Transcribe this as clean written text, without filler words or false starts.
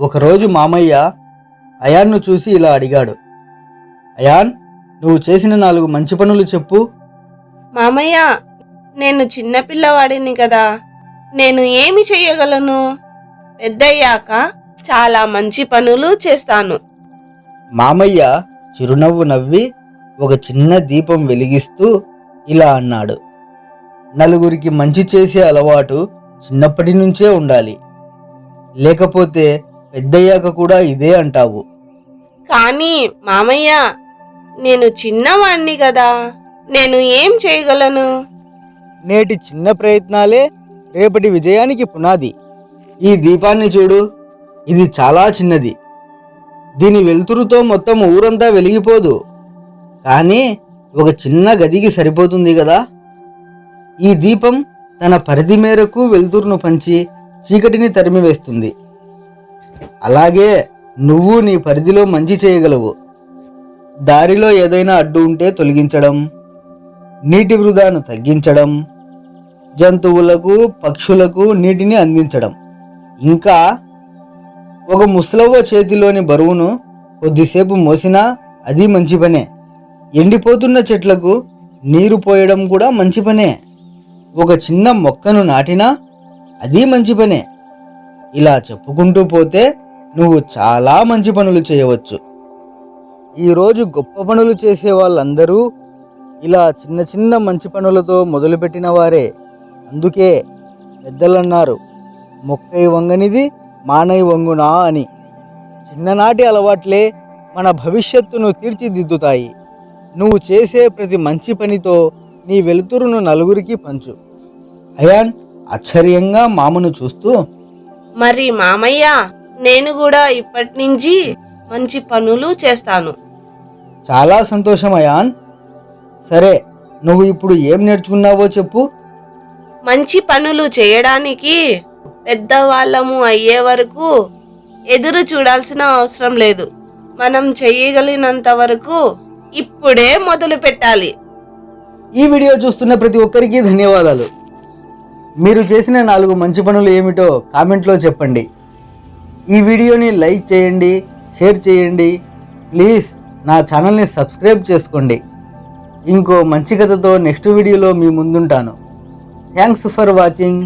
ఒకరోజు మామయ్య అయాన్ను చూసి ఇలా అడిగాడు. అయాన్, నువ్వు చేసిన 4 మంచి పనులు చెప్పు. మామయ్య, నేను చిన్నపిల్లవాడిని కదా, నేను ఏమి చెయ్యగలను? పెద్దయ్యాక చాలా మంచి పనులు చేస్తాను. మామయ్య చిరునవ్వు నవ్వి ఒక చిన్న దీపం వెలిగిస్తూ ఇలా అన్నాడు. నలుగురికి మంచి చేసే అలవాటు చిన్నప్పటి నుంచే ఉండాలి, లేకపోతే పెద్దయ్యాక కూడా ఇదే అంటావు. కానీ మామయ్య, నేను చిన్నవాణ్ణి కదా, నేను ఏం చేయగలను? నేటి చిన్న ప్రయత్నాలే రేపటి విజయానికి పునాది. ఈ దీపాన్ని చూడు, ఇది చాలా చిన్నది. దీని వెలుతురుతో మొత్తం ఊరంతా వెలిగిపోదు, కానీ ఒక చిన్న గదికి సరిపోతుంది కదా. ఈ దీపం తన పరిధి మేరకు వెలుతురును పంచి చీకటిని తరిమివేస్తుంది. అలాగే నువ్వు నీ పరిధిలో మంచి చేయగలవు. దారిలో ఏదైనా అడ్డు ఉంటే తొలగించడం, నీటి వృధాను తగ్గించడం, జంతువులకు పక్షులకు నీటిని అందించడం, ఇంకా ఒక ముసలవ్వ చేతిలోని బరువును కొద్దిసేపు మోసినా అది మంచి పనే. ఎండిపోతున్న చెట్లకు నీరు పోయడం కూడా మంచి పనే. ఒక చిన్న మొక్కను నాటినా అది మంచి పనే. ఇలా చెప్పుకుంటూ పోతే నువ్వు చాలా మంచి పనులు చేయవచ్చు. ఈరోజు గొప్ప పనులు చేసే వాళ్ళందరూ ఇలా చిన్న చిన్న మంచి పనులతో మొదలుపెట్టిన వారే. అందుకే పెద్దలన్నారు, మొక్కై వంగనిది మానై వంగునా అని. చిన్ననాటి అలవాట్లే మన భవిష్యత్తును తీర్చిదిద్దుతాయి. నువ్వు చేసే ప్రతి మంచి పనితో నీ వెలుతురును నలుగురికి పంచు. అయాన్ ఆశ్చర్యంగా మామను చూస్తూ, మరి మామయ్య, నేను కూడా ఇప్పటి నుంచి మంచి పనులు చేస్తాను. చాలా సంతోషం అయాన్. సరే, నువ్వు ఇప్పుడు ఏం నేర్చుకున్నావో చెప్పు. మంచి పనులు చేయడానికి పెద్దవాళ్ళము అయ్యే వరకు ఎదురు చూడాల్సిన అవసరం లేదు. మనం చేయగలిగినంత వరకు ఇప్పుడే మొదలు పెట్టాలి. ఈ వీడియో చూస్తున్న ప్రతి ఒక్కరికి ధన్యవాదాలు. మీరు చేసిన 4 మంచి పనులు ఏమిటో కామెంట్లో చెప్పండి. ఈ వీడియోని లైక్ చేయండి, షేర్ చేయండి. ప్లీజ్ నా ఛానల్ని సబ్స్క్రైబ్ చేసుకోండి. ఇంకో మంచి కథతో నెక్స్ట్ వీడియోలో మీ ముందుంటాను. Thanks for watching.